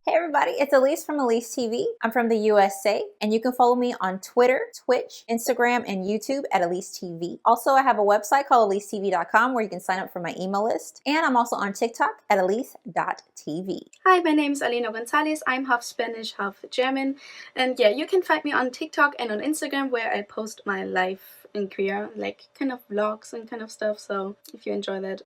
Hey everybody, it's Allysse from Allysse TV. I'm from the USA, and you can follow me on Twitter, Twitch, Instagram, and YouTube at Allysse TV. Also, I have a website called AlysseTV.com where you can sign up for my email list. And I'm also on TikTok at Allysse.tv. Hi, my name is Alina Gonzalez. I'm half Spanish, half German. And yeah, you can find me on TikTok and on Instagram where I post my life in Korea, like kind of vlogs and kind of stuff. So if you enjoy that.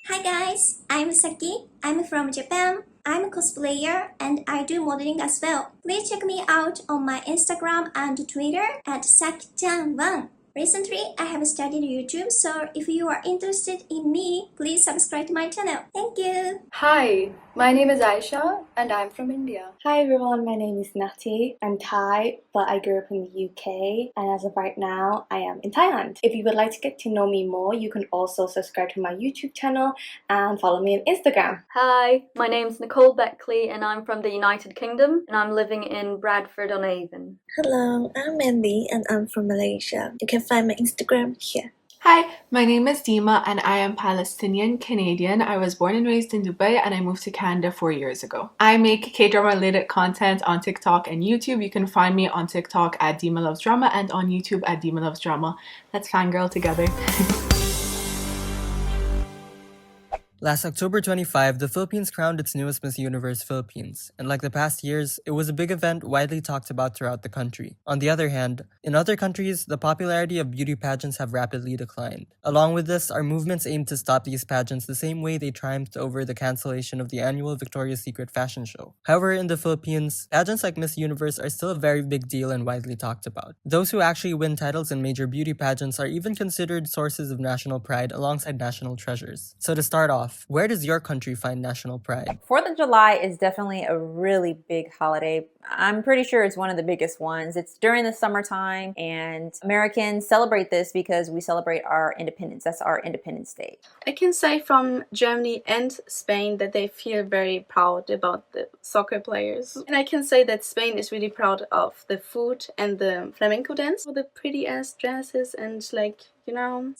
Hi guys, I'm Saki. I'm from Japan. I'm a cosplayer and I do modeling as well. Please check me out on my Instagram and Twitter at Saki-chan1. Recently, I have started YouTube, so if you are interested in me, please subscribe to my channel. Thank you. Hi, my name is Aisha and I'm from India. Hi everyone, my name is Natty. I'm Thai, but I grew up in the UK, and as of right now, I am in Thailand. If you would like to get to know me more, you can also subscribe to my YouTube channel and follow me on Instagram. Hi, my name's Nicole Beckley and I'm from the United Kingdom and I'm living in Bradford-on-Avon. Hello, I'm Mandy and I'm from Malaysia. You can find my Instagram here. Hi, my name is Deema and I am Palestinian Canadian. I was born and raised in Dubai and I moved to Canada 4 years ago. I make K-drama related content on TikTok and YouTube. You can find me on TikTok at Deema Loves Drama and on YouTube at Deema Loves Drama. Let's fangirl together. Last October 25, the Philippines crowned its newest Miss Universe Philippines, and like the past years, it was a big event widely talked about throughout the country. On the other hand, in other countries, the popularity of beauty pageants have rapidly declined. Along with this, our movements aim to stop these pageants the same way they triumphed over the cancellation of the annual Victoria's Secret fashion show. However, in the Philippines, pageants like Miss Universe are still a very big deal and widely talked about. Those who actually win titles in major beauty pageants are even considered sources of national pride alongside national treasures. So to start off, where does your country find national pride? 4th of July is definitely a really big holiday. I'm pretty sure it's one of the biggest ones. It's during the summertime, and Americans celebrate this because we celebrate our independence. That's our Independence Day. I can say from Germany and Spain that they feel very proud about the soccer players. And I can say that Spain is really proud of the food and the flamenco dance, with the pretty ass dresses and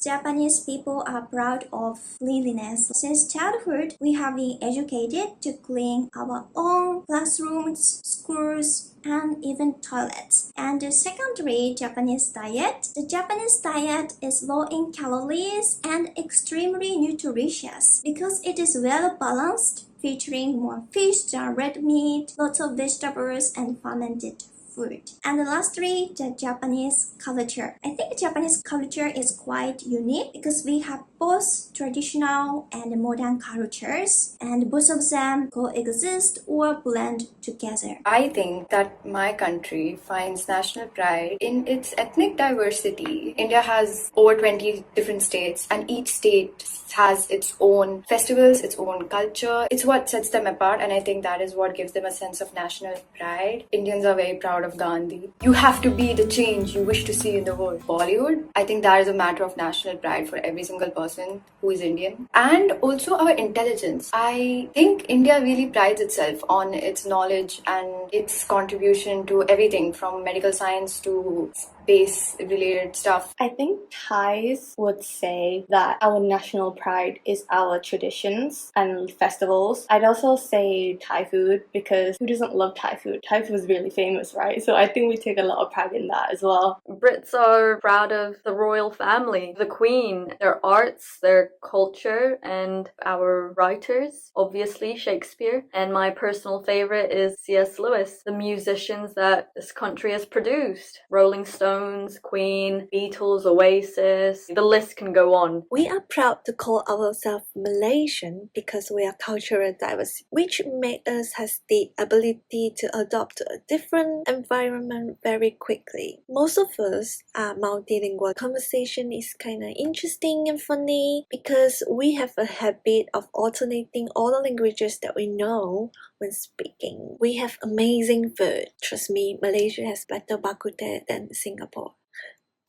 Japanese people are proud of cleanliness. Since childhood, we have been educated to clean our own classrooms, schools, and even toilets. And secondly, Japanese diet. The Japanese diet is low in calories and extremely nutritious because it is well balanced, featuring more fish than red meat, lots of vegetables, and fermented food. And lastly, the Japanese culture. I think Japanese culture is quite unique because we have both traditional and modern cultures, and both of them coexist or blend together. I think that my country finds national pride in its ethnic diversity. India has over 20 different states, and each state has its own festivals, its own culture. It's what sets them apart, and I think that is what gives them a sense of national pride. Indians are very proud of Gandhi. You have to be the change you wish to see in the world. Bollywood, I think that is a matter of national pride for every single person who is Indian. And also our intelligence. I think India really prides itself on its knowledge and its contribution to everything from medical science to space-related stuff. I think Thais would say that our national pride is our traditions and festivals. I'd also say Thai food, because who doesn't love Thai food? Thai food is really famous, right? So I think we take a lot of pride in that as well. Brits are proud of the royal family, the Queen, their arts, their culture, and our writers, obviously Shakespeare. And my personal favorite is C.S. Lewis, the musicians that this country has produced. Rolling Stones, Queen, Beatles, Oasis, the list can go on. We are proud to call ourselves Malaysian because we are cultural diverse, which makes us has the ability to adopt to a different environment very quickly. Most of us are multilingual. Conversation is kind of interesting and funny because we have a habit of alternating all the languages that we know when speaking. We have amazing food. Trust me, Malaysia has better bak kut teh than Singapore.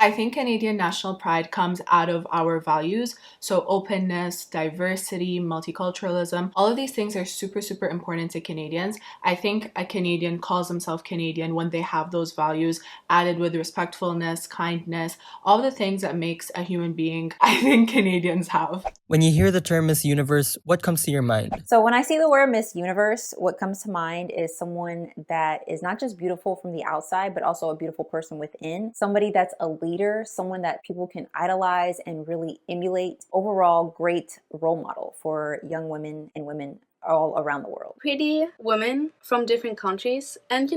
I think Canadian national pride comes out of our values. So openness, diversity, multiculturalism, all of these things are super, super important to Canadians. I think a Canadian calls himself Canadian when they have those values added with respectfulness, kindness, all the things that makes a human being, I think Canadians have. When you hear the term Miss Universe, what comes to your mind? So when I see the word Miss Universe, what comes to mind is someone that is not just beautiful from the outside, but also a beautiful person within. Somebody that's a leader, someone that people can idolize and really emulate. Overall, great role model for young women and women all around the world. Pretty women from different countries, and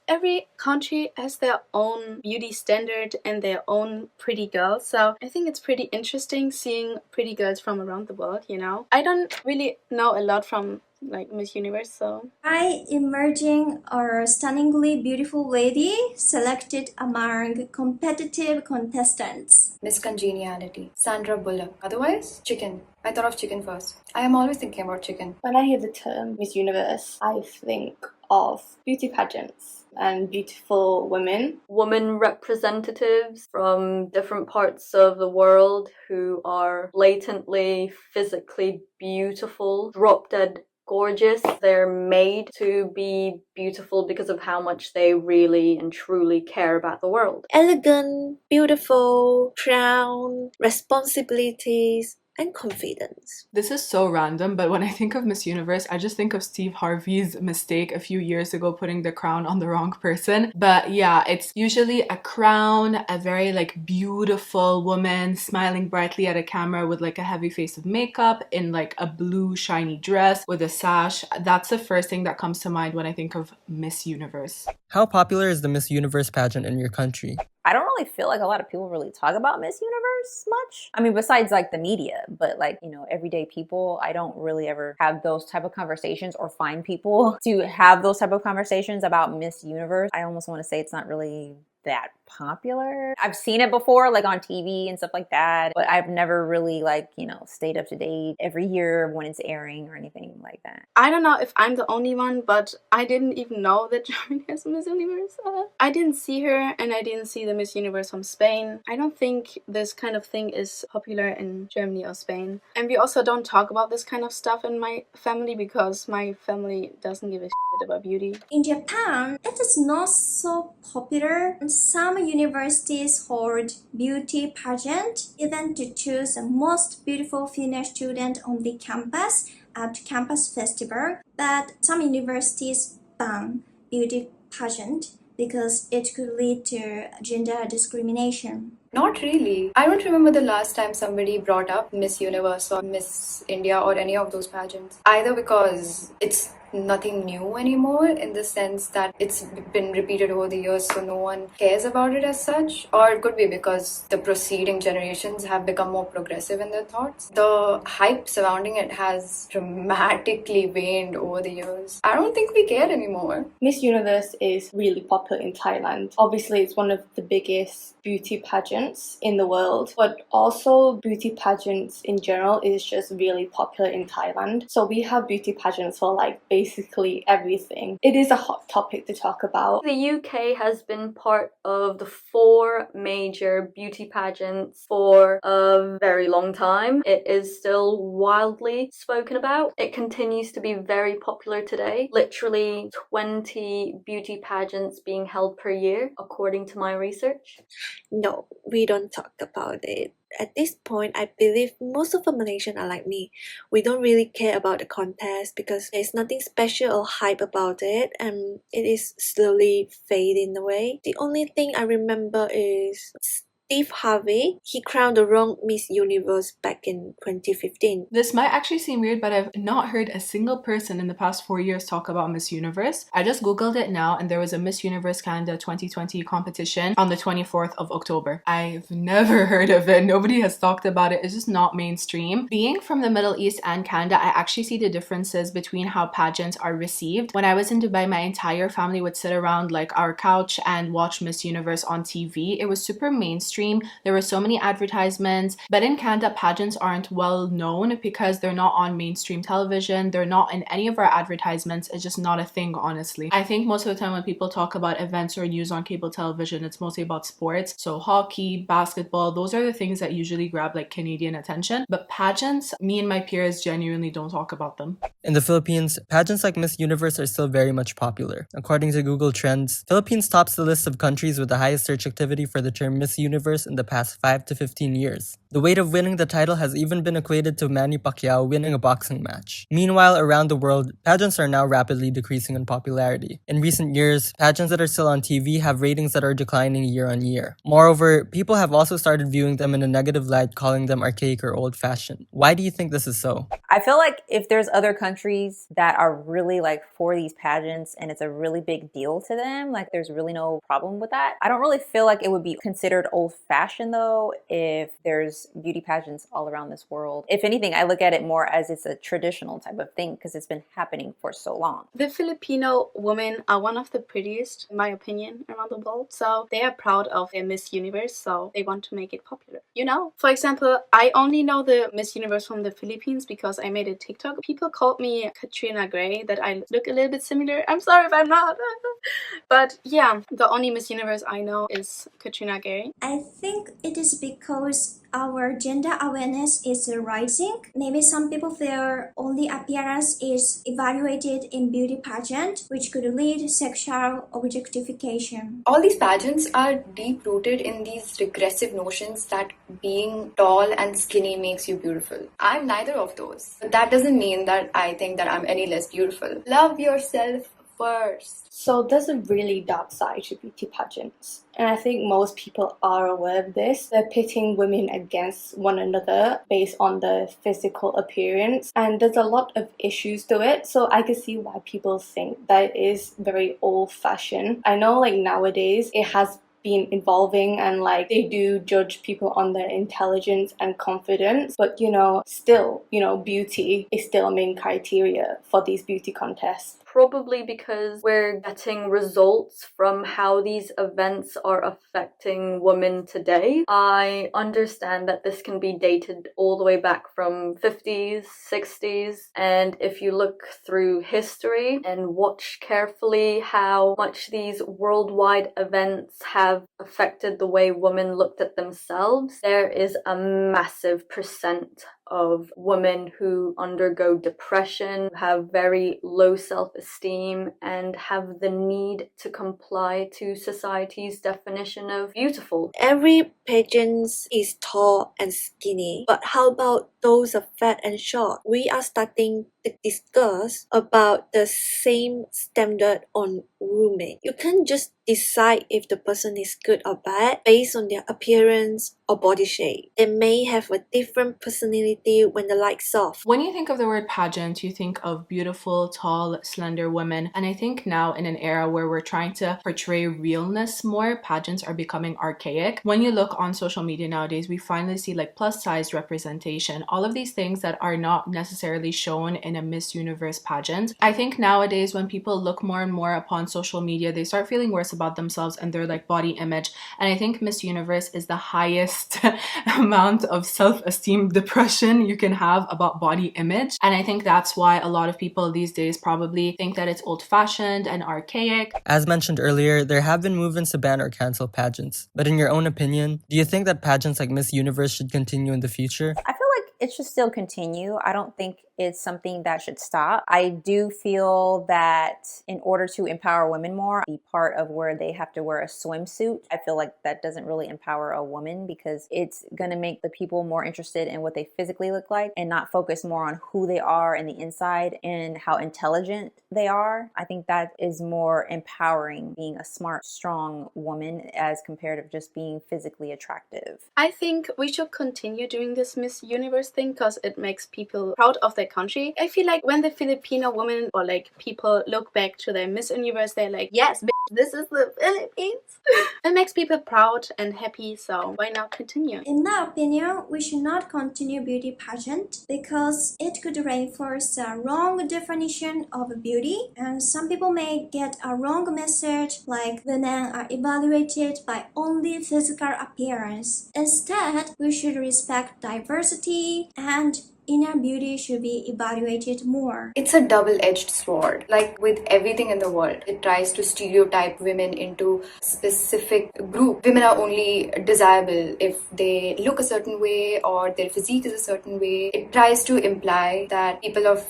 every country has their own beauty standard and their own pretty girls. So I think it's pretty interesting seeing pretty girls from around the world, I don't really know a lot from like Miss Universe, so. By emerging a stunningly beautiful lady selected among competitive contestants. Miss Congeniality, Sandra Bullock. Otherwise, chicken. I thought of chicken first. I am always thinking about chicken. When I hear the term Miss Universe, I think of beauty pageants and beautiful women. Women representatives from different parts of the world who are blatantly, physically beautiful, drop dead gorgeous. They're made to be beautiful because of how much they really and truly care about the world. Elegant, beautiful, proud, responsibilities, and confidence. This is so random, but when I think of Miss Universe, I just think of Steve Harvey's mistake a few years ago putting the crown on the wrong person. But yeah, it's usually a crown, a very like beautiful woman smiling brightly at a camera with like a heavy face of makeup in like a blue shiny dress with a sash. That's the first thing that comes to mind when I think of Miss Universe. How popular is the Miss Universe pageant in your country? I don't really feel like a lot of people really talk about Miss Universe much. I mean, besides like the media, but like, everyday people, I don't really ever have those type of conversations or find people to have those type of conversations about Miss Universe. I almost want to say it's not really that popular. I've seen it before, like on TV and stuff like that, but I've never really like, stayed up to date every year when it's airing or anything like that. I don't know if I'm the only one, but I didn't even know that Germany has a Miss Universe. I didn't see her, and I didn't see the Miss Universe from Spain. I don't think this kind of thing is popular in Germany or Spain. And we also don't talk about this kind of stuff in my family because my family doesn't give a shit about beauty. In Japan, it is not so popular. Some universities hold beauty pageant, even to choose the most beautiful female student on the campus at campus festival. But some universities ban beauty pageant because it could lead to gender discrimination. Not really. I don't remember the last time somebody brought up Miss Universe or Miss India or any of those pageants. Either because it's nothing new anymore in the sense that it's been repeated over the years, so no one cares about it as such, or it could be because the preceding generations have become more progressive in their thoughts. The hype surrounding it has dramatically waned over the years. I don't think we care anymore. Miss Universe is really popular in Thailand. Obviously, it's one of the biggest beauty pageants in the world, but also beauty pageants in general is just really popular in Thailand. So we have beauty pageants for like basically everything. It is a hot topic to talk about. The UK has been part of the 4 major beauty pageants for a very long time. It is still wildly spoken about. It continues to be very popular today. Literally 20 beauty pageants being held per year, according to my research. No, we don't talk about it. At this point, I believe most of the Malaysians are like me. We don't really care about the contest because there's nothing special or hype about it, and it is slowly fading away. The only thing I remember is Steve Harvey. He crowned the wrong Miss Universe back in 2015. This might actually seem weird, but I've not heard a single person in the past 4 years talk about Miss Universe. I just googled it now, and there was a Miss Universe Canada 2020 competition on the 24th of October. I've never heard of it. Nobody has talked about it. It's just not mainstream. Being from the Middle East and Canada, I actually see the differences between how pageants are received. When I was in Dubai, my entire family would sit around like our couch and watch Miss Universe on TV. It was super mainstream mainstream. There were so many advertisements, but in Canada, pageants aren't well known because they're not on mainstream television. They're not in any of our advertisements. It's just not a thing, honestly. I think most of the time when people talk about events or news on cable television, it's mostly about sports. So hockey, basketball, those are the things that usually grab like Canadian attention. But pageants, me and my peers genuinely don't talk about them. In the Philippines, pageants like Miss Universe are still very much popular. According to Google Trends, Philippines tops the list of countries with the highest search activity for the term Miss Universe in the past 5 to 15 years. The weight of winning the title has even been equated to Manny Pacquiao winning a boxing match. Meanwhile, around the world, pageants are now rapidly decreasing in popularity. In recent years, pageants that are still on TV have ratings that are declining year on year. Moreover, people have also started viewing them in a negative light, calling them archaic or old-fashioned. Why do you think this is so? I feel like if there's other countries that are really like for these pageants and it's a really big deal to them, like there's really no problem with that. I don't really feel like it would be considered old-fashioned though if there's beauty pageants all around this world. If anything, I look at it more as it's a traditional type of thing because it's been happening for so long. The Filipino women are one of the prettiest, in my opinion, around the world. So they are proud of their Miss Universe, so they want to make it popular. You know, for example, I only know the Miss Universe from the Philippines because I made a TikTok. People called me Katrina Gray, that I look a little bit similar. I'm sorry if I'm not. But yeah, the only Miss Universe I know is Katrina Gray. I think it is because our gender awareness is rising. Maybe some people feel only appearance is evaluated in beauty pageant, which could lead to sexual objectification. All these pageants are deep rooted in these regressive notions that being tall and skinny makes you beautiful. I'm neither of those. But that doesn't mean that I think that I'm any less beautiful. Love yourself first. So there's a really dark side to beauty pageants. And I think most people are aware of this. They're pitting women against one another based on their physical appearance. And there's a lot of issues to it. So I can see why people think that it is very old-fashioned. I know like nowadays it has been evolving and like they do judge people on their intelligence and confidence, but still beauty is still a main criteria for these beauty contests. Probably because we're getting results from how these events are affecting women today. I understand that this can be dated all the way back from 50s, 60s, and if you look through history and watch carefully how much these worldwide events have affected the way women looked at themselves, there is a massive percent of women who undergo depression, have very low self-esteem, and have the need to comply to society's definition of beautiful. Every pageant is tall and skinny, but how about those are fat and short? We are starting to discuss about the same standard on grooming. You can't just decide if the person is good or bad based on their appearance or body shape. They may have a different personality when the lights off. When you think of the word pageant, you think of beautiful, tall, slender women. And I think now in an era where we're trying to portray realness more, pageants are becoming archaic. When you look on social media nowadays, we finally see like plus size representation, all of these things that are not necessarily shown in a Miss Universe pageant. I think nowadays when people look more and more upon social media, they start feeling worse about themselves and their like body image. And I think Miss Universe is the highest amount of self-esteem depression you can have about body image. And I think that's why a lot of people these days probably think that it's old-fashioned and archaic. As mentioned earlier, there have been movements to ban or cancel pageants. But in your own opinion, do you think that pageants like Miss Universe should continue in the future? I feel like it should still continue. I don't think it's something that should stop. I do feel that in order to empower women more, the part of where they have to wear a swimsuit, I feel like that doesn't really empower a woman because it's going to make the people more interested in what they physically look like and not focus more on who they are in the inside and how intelligent they are. I think that is more empowering, being a smart, strong woman as compared to just being physically attractive. I think we should continue doing this Miss Universe thing because it makes people proud of their country. I feel like when the Filipino women or like people look back to their Miss Universe, they're like, yes, This is the Philippines. It makes people proud and happy, so why not continue? In my opinion, we should not continue beauty pageant because it could reinforce a wrong definition of beauty, and some people may get a wrong message like women are evaluated by only physical appearance. Instead, we should respect diversity and inner beauty should be evaluated more. It's a double-edged sword. Like with everything in the world, it tries to stereotype women into specific group. Women are only desirable if they look a certain way or their physique is a certain way. It tries to imply that people of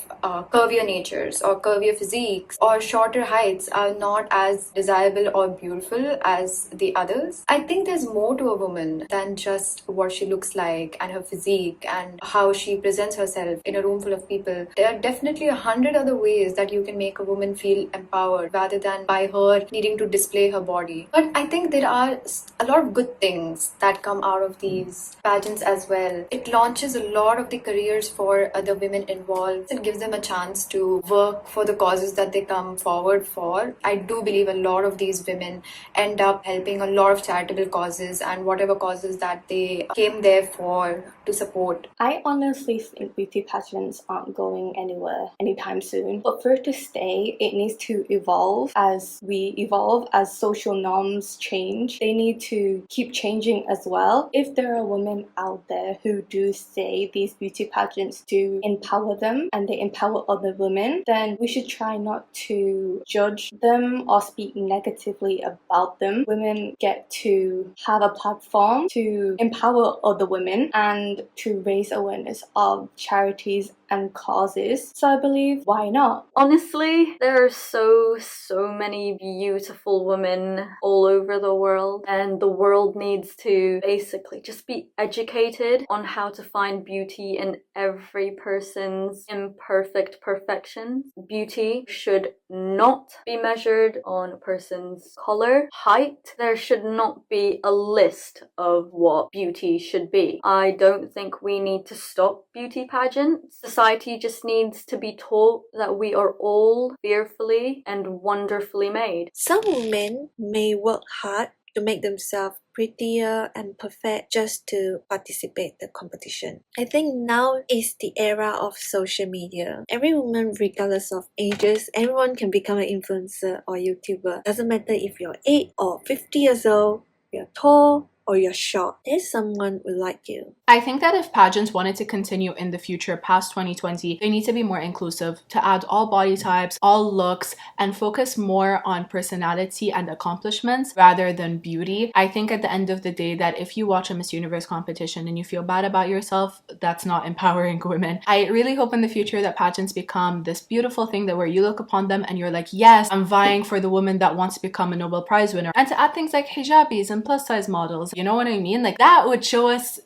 curvier natures or curvier physiques or shorter heights are not as desirable or beautiful as the others. I think there's more to a woman than just what she looks like and her physique and how she presents herself in a room full of people. There are definitely 100 other ways that you can make a woman feel empowered rather than by her needing to display her body. But I think there are a lot of good things that come out of these pageants as well. It launches a lot of the careers for other women involved. It gives them a chance to work for the causes that they come forward for. I do believe a lot of these women end up helping a lot of charitable causes and whatever causes that they came there for to support. I honestly think beauty pageants aren't going anywhere anytime soon. But for it to stay, it needs to evolve as we evolve, as social norms change. They need to keep changing as well. If there are women out there who do say these beauty pageants do empower them and they empower other women, then we should try not to judge them or speak negatively about them. Women get to have a platform to empower other women and to raise awareness of charities and causes. So I believe, why not? Honestly, there are so many beautiful women all over the world, and the world needs to basically just be educated on how to find beauty in every person's imperfect perfection. Beauty should not be measured on a person's color, height. There should not be a list of what beauty should be. I don't think we need to stop beauty pageants. Society just needs to be taught that we are all fearfully and wonderfully made. Some women may work hard to make themselves prettier and perfect just to participate in the competition. I think now is the era of social media. Every woman, regardless of ages, everyone can become an influencer or YouTuber. Doesn't matter if you're 8 or 50 years old, you're tall or you're short. There's someone who like you. I think that if pageants wanted to continue in the future past 2020, they need to be more inclusive, to add all body types, all looks, and focus more on personality and accomplishments rather than beauty. I think at the end of the day that if you watch a Miss Universe competition and you feel bad about yourself, that's not empowering women. I really hope in the future that pageants become this beautiful thing that where you look upon them and you're like, yes, I'm vying for the woman that wants to become a Nobel Prize winner. And to add things like hijabis and plus size models, you know what I mean? Like that would show us,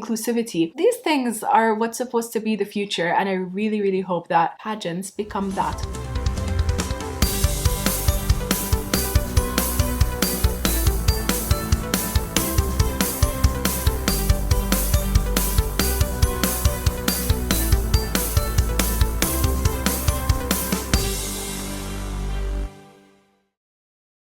inclusivity. These things are what's supposed to be the future, and I really hope that pageants become that.